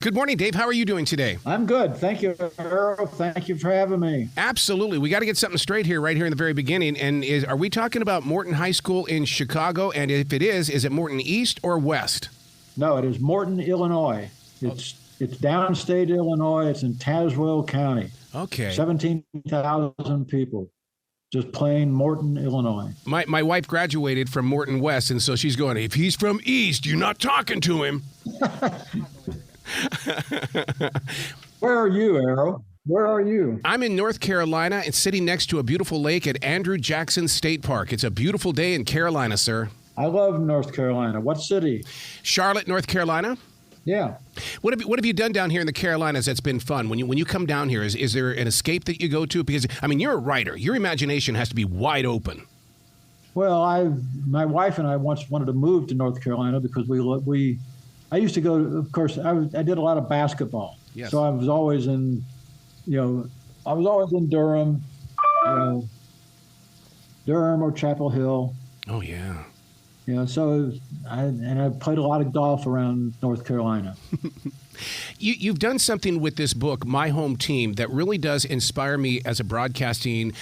Good morning, Dave. How are you doing today? I'm good. Thank you, Earl. Thank you for having me. Absolutely. We got to get something straight here, right here in the very beginning. And are we talking about Morton High School in Chicago? And if it is it Morton East or West? No, it is Morton, Illinois. It's downstate Illinois. It's in Tazewell County. Okay. 17,000 people. Just plain Morton, Illinois. My wife graduated from Morton West, and so she's going, if he's from East, you're not talking to him. Where are you, Arrow? Where are you? I'm in North Carolina and sitting next to a beautiful lake at Andrew Jackson State Park. It's a beautiful day in Carolina, sir. I love North Carolina. What city? Charlotte, North Carolina. Yeah. What have you done down here in the Carolinas that's been fun? When you come down here, is there an escape that you go to? Because, I mean, you're a writer. Your imagination has to be wide open. Well, my wife and I once wanted to move to North Carolina because I used to go, of course, I did a lot of basketball. Yes. So I was always in, Durham, Durham or Chapel Hill. Oh, yeah. So I played a lot of golf around North Carolina. You've done something with this book, My Home Team, that really does inspire me as a broadcasting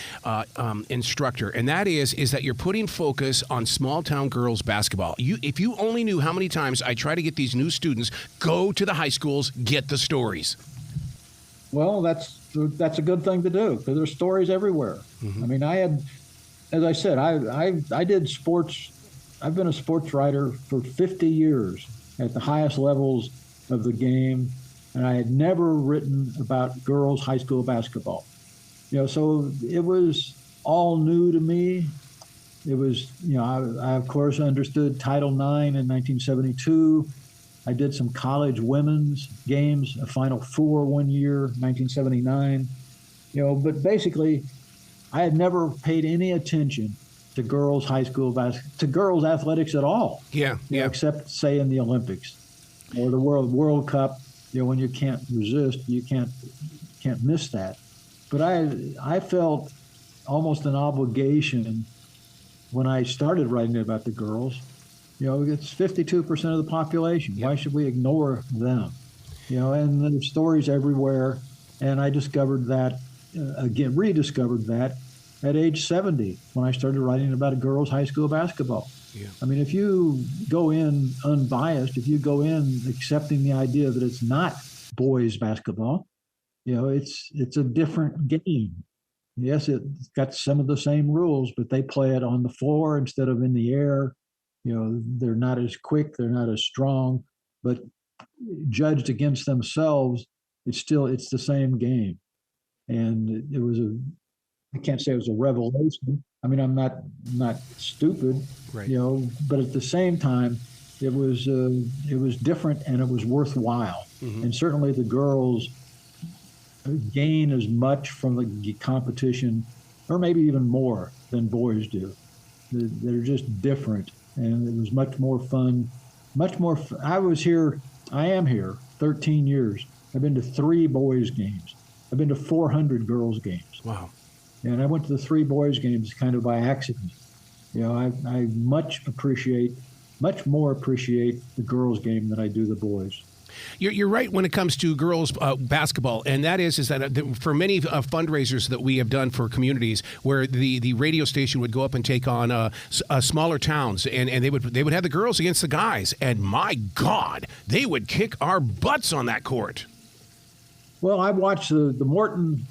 instructor, and that is that you're putting focus on small-town girls basketball. If you only knew how many times I try to get these new students, go to the high schools, get the stories. Well, that's a good thing to do, because there's stories everywhere. Mm-hmm. I mean, as I said, I did sports. I've been a sports writer for 50 years at the highest levels of the game, and I had never written about girls' high school basketball. So it was all new to me. It was, I of course understood Title IX in 1972. I did some college women's games, a Final Four one year, 1979. But basically, I had never paid any attention to girls' high school to girls' athletics at all. Yeah. Except, say, in the Olympics or the World Cup. When you can't resist, you can't miss that. But I felt almost an obligation when I started writing about the girls. It's 52% of the population. Yep. Why should we ignore them? And there's stories everywhere. And I discovered that rediscovered that at age 70 when I started writing about girls' high school basketball. Yeah. I mean, if you go in unbiased, if you go in accepting the idea that it's not boys' basketball, it's a different game. Yes, it's got some of the same rules, but they play it on the floor instead of in the air. They're not as quick, they're not as strong, but judged against themselves, it's the same game. And I can't say it was a revelation. I mean, I'm not stupid, right. But at the same time, it was different and it was worthwhile. Mm-hmm. And certainly the girls gain as much from the competition, or maybe even more, than boys do. They're just different, and it was much more fun. I am here 13 years. I've been to 3 boys' games. I've been to 400 girls' games. Wow. And I went to the 3 boys' games kind of by accident. I much more appreciate the girls' game than I do the boys. You're right when it comes to girls basketball, and that is that for many fundraisers that we have done for communities where the radio station would go up and take on smaller towns, and they would have the girls against the guys, and my God, they would kick our butts on that court. Well, I watched the Morton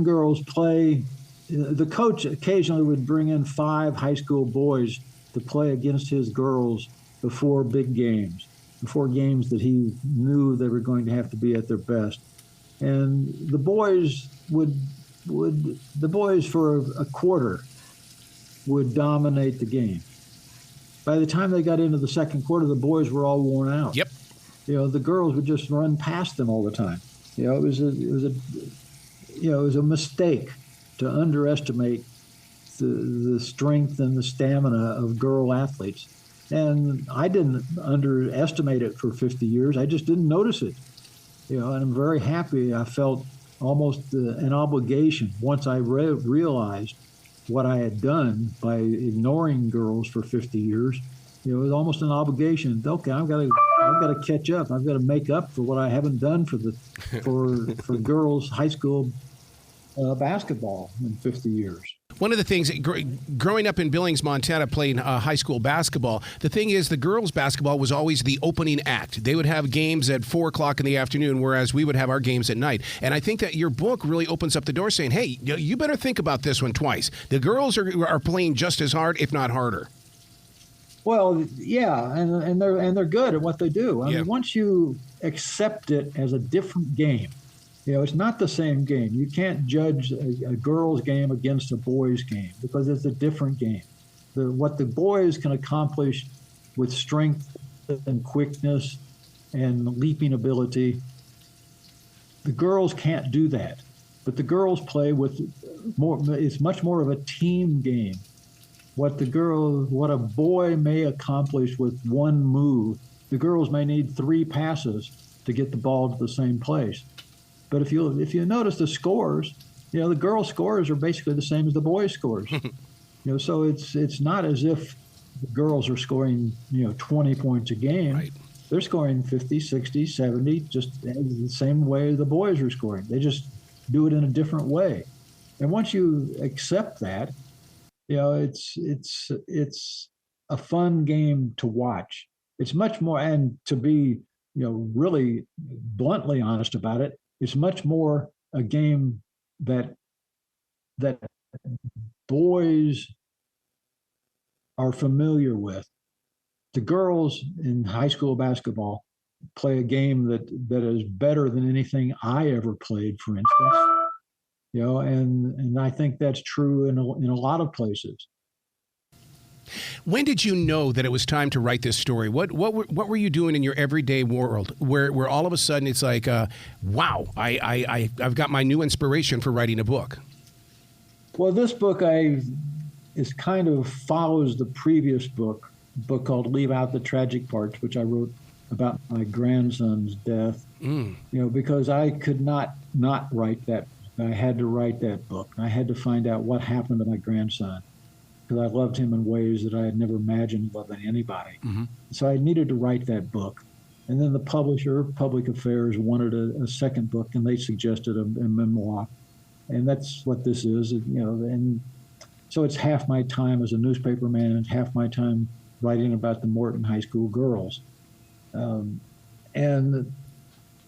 girls play. The coach occasionally would bring in 5 high school boys to play against his girls before big games, before games that he knew they were going to have to be at their best. And the boys for a quarter would dominate the game. By the time they got into the second quarter, the boys were all worn out. Yep. The girls would just run past them all the time. It was a mistake to underestimate the strength and the stamina of girl athletes. And I didn't underestimate it for 50 years. I just didn't notice it. And I'm very happy. I felt almost an obligation once I realized what I had done by ignoring girls for 50 years, It was almost an obligation. Okay, I've got to catch up. I've got to make up for what I haven't done for girls high school basketball in 50 years. One of the things, growing up in Billings, Montana, playing high school basketball, the thing is the girls' basketball was always the opening act. They would have games at 4 o'clock in the afternoon, whereas we would have our games at night. And I think that your book really opens up the door saying, hey, you better think about this one twice. The girls are playing just as hard, if not harder. Well, yeah, and they're good at what they do. I mean, once you accept it as a different game, it's not the same game. You can't judge a girl's game against a boy's game because it's a different game. What the boys can accomplish with strength and quickness and leaping ability, the girls can't do that. But the girls play with more. It's much more of a team game. What a boy may accomplish with one move, the girls may need 3 passes to get the ball to the same place. But if you notice the scores, the girls' scores are basically the same as the boys' scores. So it's not as if the girls are scoring 20 points a game. Right. They're scoring 50, 60, 70, just the same way the boys are scoring. They just do it in a different way. And once you accept that, it's a fun game to watch. It's much more, and to be really bluntly honest about it, it's much more a game that boys are familiar with. The girls in high school basketball play a game that is better than anything I ever played, for instance. And I think that's true in a lot of places. When did you know that it was time to write this story? What were you doing in your everyday world where all of a sudden it's like, wow, I've got my new inspiration for writing a book? Well, this book kind of follows the previous book called Leave Out the Tragic Parts, which I wrote about my grandson's death. Because I could not write that. I had to write that book. I had to find out what happened to my grandson, because I loved him in ways that I had never imagined loving anybody. Mm-hmm. So I needed to write that book. And then the publisher, Public Affairs, wanted a second book, and they suggested a memoir. And that's what this is, and so it's half my time as a newspaper man and half my time writing about the Morton High School girls. And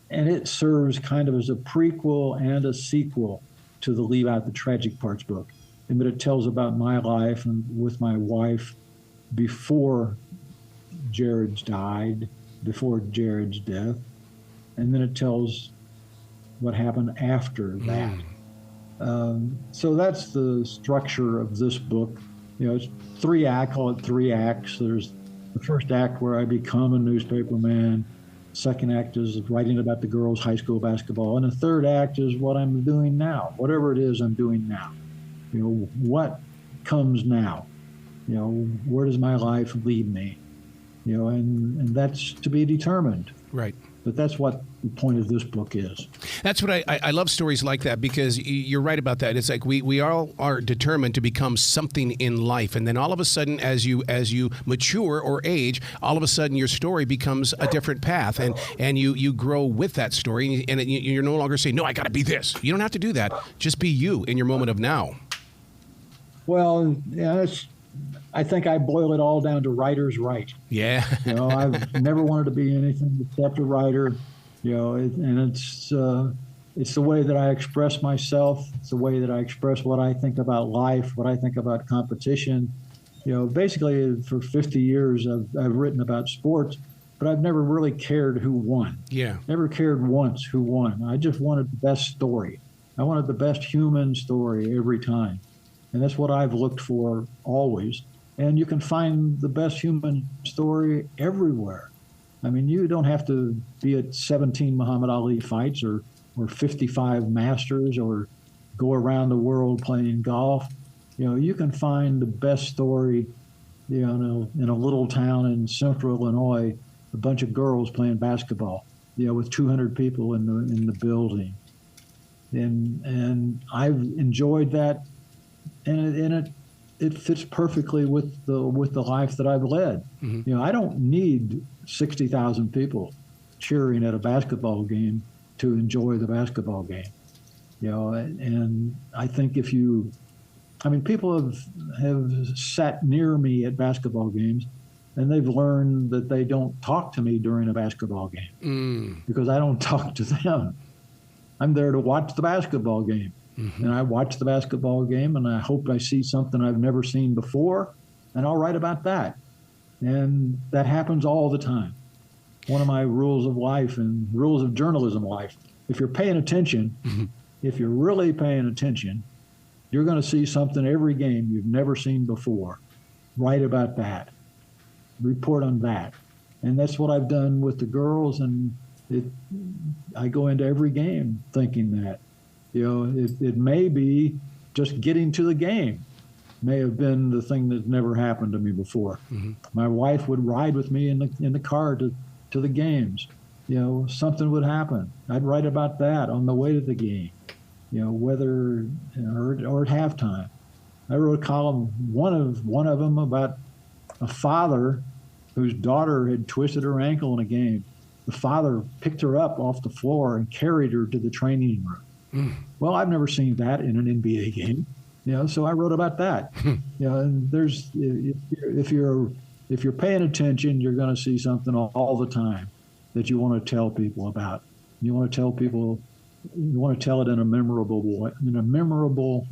it serves kind of as a prequel and a sequel to the Leave Out the Tragic Parts book, in that it tells about my life and with my wife before Jared's died, before Jared's death, and then it tells what happened after that. So that's the structure of this book. It's I call it 3 acts. There's the first act where I become a newspaper man. Second act is writing about the girls' high school basketball. And the third act is what I'm doing now, whatever it is I'm doing now. What comes now? Where does my life lead me? And that's to be determined. Right. But that's what the point of this book is. That's what I love stories like that, because you're right about that. It's like we all are determined to become something in life, and then all of a sudden, as you mature or age, all of a sudden your story becomes a different path, and you grow with that story, and you're no longer saying, no, I got to be this. You don't have to do that. Just be you in your moment of now. Well, yeah, I think I boil it all down to writer's right. Yeah. I've never wanted to be anything except a writer. And it's the way that I express myself. It's the way that I express what I think about life, what I think about competition. Basically for 50 years I've written about sports, but I've never really cared who won. Yeah. Never cared once who won. I just wanted the best story. I wanted the best human story every time. And that's what I've looked for always. And you can find the best human story everywhere. I mean, you don't have to be at 17 Muhammad Ali fights or 55 Masters or go around the world playing golf. You can find the best story, in a little town in central Illinois, a bunch of girls playing basketball, with 200 people in the building. And I've enjoyed that. And it fits perfectly with the life that I've led. I don't need 60,000 people cheering at a basketball game to enjoy the basketball game. And I think people have sat near me at basketball games, and they've learned that they don't talk to me during a basketball game because I don't talk to them. I'm there to watch the basketball game. And I watch the basketball game, and I hope I see something I've never seen before, and I'll write about that. And that happens all the time. One of my rules of life and rules of journalism life, if you're paying attention, if you're really paying attention, you're going to see something every game you've never seen before. Write about that. Report on that. And that's what I've done with the girls, and I go into every game thinking that. It may be just getting to the game may have been the thing that never happened to me before. My wife would ride with me in the car to the games. Something would happen. I'd write about that on the way to the game. Whether or at halftime. I wrote a column, one of them about a father whose daughter had twisted her ankle in a game. The father picked her up off the floor and carried her to the training room. Well, I've never seen that in an NBA game, so I wrote about that. And there's if you're paying attention, you're going to see something all the time that you want to tell people about. You want to tell people, you want to tell it in a memorable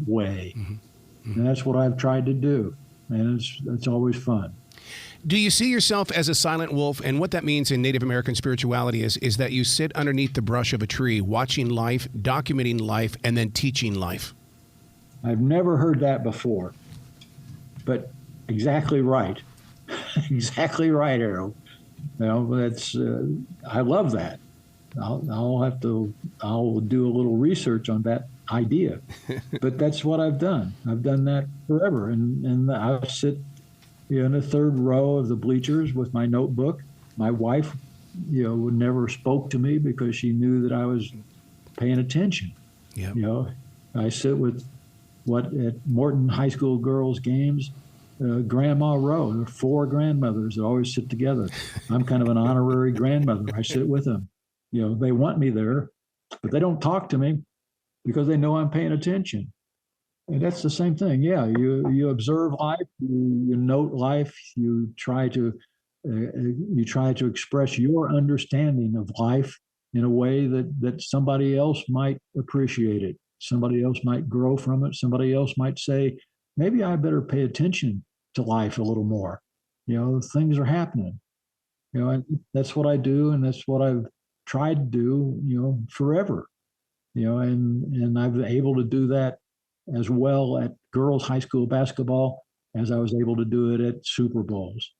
way, and that's what I've tried to do, and it's always fun. Do you see yourself as a silent wolf? And what that means in Native American spirituality is that you sit underneath the brush of a tree, watching life, documenting life, and then teaching life. I've never heard that before, but exactly right. Exactly right, Harold. That's I love that. I'll do a little research on that idea, but that's what I've done. I've done that forever, and I sit in the third row of the bleachers with my notebook. My wife, never spoke to me because she knew that I was paying attention. Yep. I sit with at Morton High School girls' games, grandma row. There are 4 grandmothers that always sit together. I'm kind of an honorary grandmother. I sit with them. They want me there, but they don't talk to me because they know I'm paying attention. And that's the same thing. Yeah, you observe life, you note life, you try to express your understanding of life in a way that somebody else might appreciate it. Somebody else might grow from it. Somebody else might say, maybe I better pay attention to life a little more. Things are happening. And that's what I do, and that's what I've tried to do, forever. And I've been able to do that as well at girls' high school basketball as I was able to do it at Super Bowls.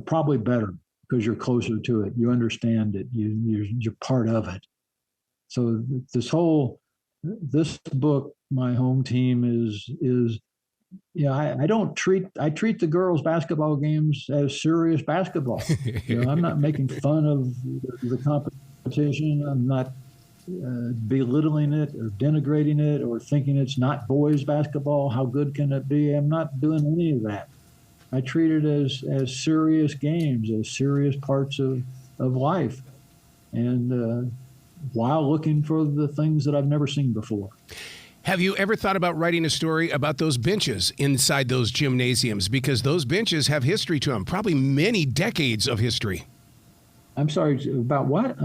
Probably better because you're closer to it. You understand it. You're part of it. So this book, My Home Team, is I treat the girls' basketball games as serious basketball. I'm not making fun of the competition. I'm not belittling it or denigrating it or thinking it's not boys basketball. How good can it be? I'm not doing any of that. I treat it as serious games, as serious parts of life, and while looking for the things that I've never seen before. Have you ever thought about writing a story about those benches inside those gymnasiums? Because those benches have history to them, probably many decades of history. I'm sorry, about what?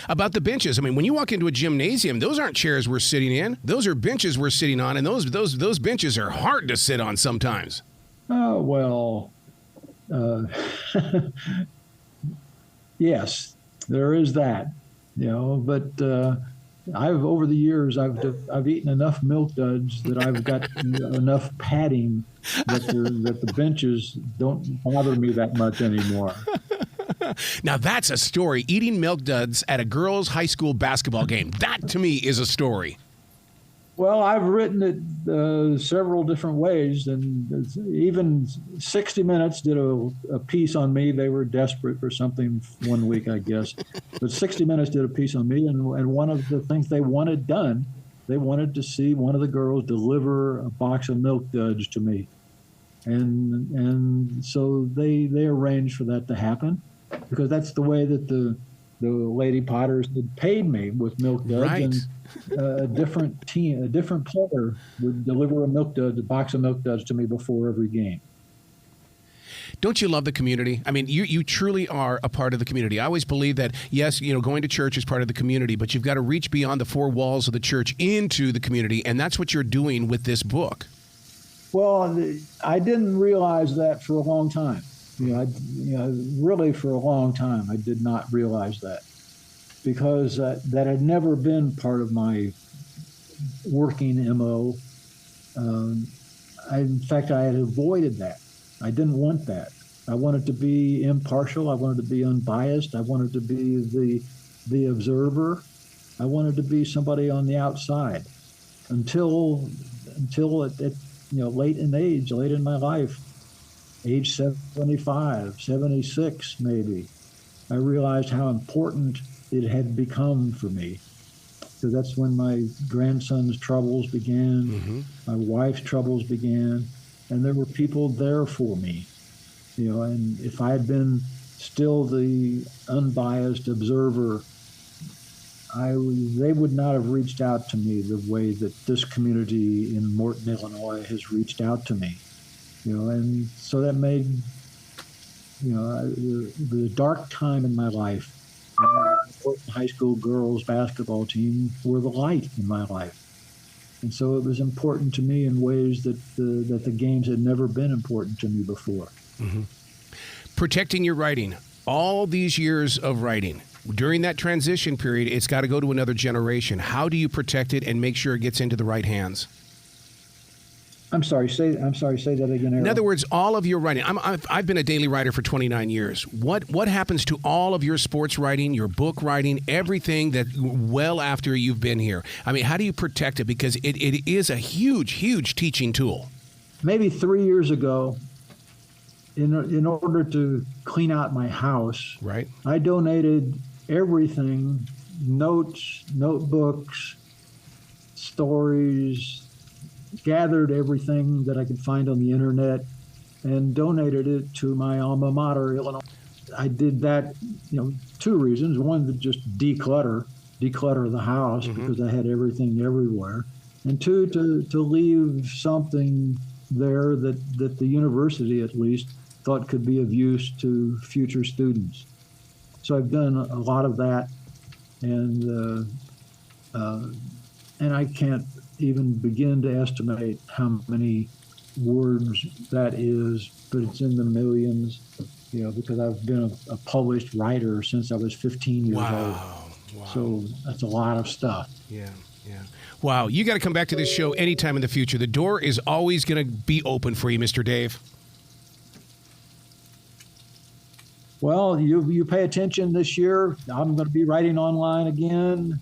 About the benches. I mean, when you walk into a gymnasium, those aren't chairs we're sitting in. Those are benches we're sitting on, and those benches are hard to sit on sometimes. Oh, well, yes, there is that, but over the years, I've eaten enough Milk Duds that I've got enough padding that the benches don't bother me that much anymore. Now that's a story. Eating Milk Duds at a girls' high school basketball game. That to me is a story. Well, I've written it several different ways, and even 60 Minutes did a piece on me. They were desperate for something one week, I guess. But 60 Minutes did a piece on me, and one of the things they wanted done, they wanted to see one of the girls deliver a box of Milk Duds to me. and so they arranged for that to happen, because that's the way that the Lady Potters had paid me, with milk duds. Right. And a different player would deliver a box of milk duds to me before every game. Don't you love the community? I mean, you truly are a part of the community. I always believe that, yes, going to church is part of the community, but you've got to reach beyond the four walls of the church into the community, and that's what you're doing with this book. Well, I didn't realize that for a long time. Really for a long time, I did not realize that, because that had never been part of my working MO. In fact, I had avoided that. I didn't want that. I wanted to be impartial. I wanted to be unbiased. I wanted to be the observer. I wanted to be somebody on the outside until it late in my life, age 75, 76 maybe, I realized how important it had become for me. So that's when my grandson's troubles began, my wife's troubles began, and there were people there for me. And if I had been still the unbiased observer, they would not have reached out to me the way that this community in Morton, Illinois has reached out to me. And so that made, the dark time in my life. The Morton High School girls basketball team were the light in my life. And so it was important to me in ways that the games had never been important to me before. Protecting your writing, all these years of writing. During that transition period, it's got to go to another generation. How do you protect it and make sure it gets into the right hands? I'm sorry, say that again, Errol. In other words, all of your writing. I've been a daily writer for 29 years. What happens to all of your sports writing, your book writing, everything that well after you've been here? I mean, how do you protect it? Because it is a huge, huge teaching tool. Maybe 3 years ago, in order to clean out my house, right, I donated everything, notes, notebooks, stories, gathered everything that I could find on the internet and donated it to my alma mater, Illinois. I did that, two reasons. One, to just declutter the house, because I had everything everywhere. And two, to leave something there that the university at least thought could be of use to future students. So I've done a lot of that, and I can't even begin to estimate how many words that is, but it's in the millions, because I've been a published writer since I was 15 years old. Wow. So that's a lot of stuff. Yeah. Wow, you got to come back to this show anytime in the future. The door is always going to be open for you, Mr. Dave. Well, you pay attention this year. I'm going to be writing online again.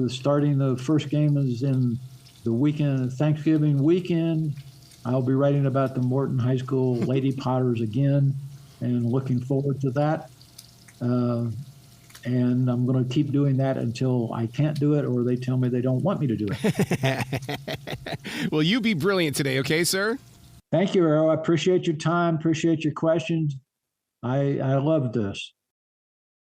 Starting the first game is in the weekend, Thanksgiving weekend. I'll be writing about the Morton High School Lady Potters again, and looking forward to that. And I'm going to keep doing that until I can't do it, or they tell me they don't want me to do it. Well, you be brilliant today, okay, sir? Thank you, Errol. I appreciate your time, appreciate your questions. I love this.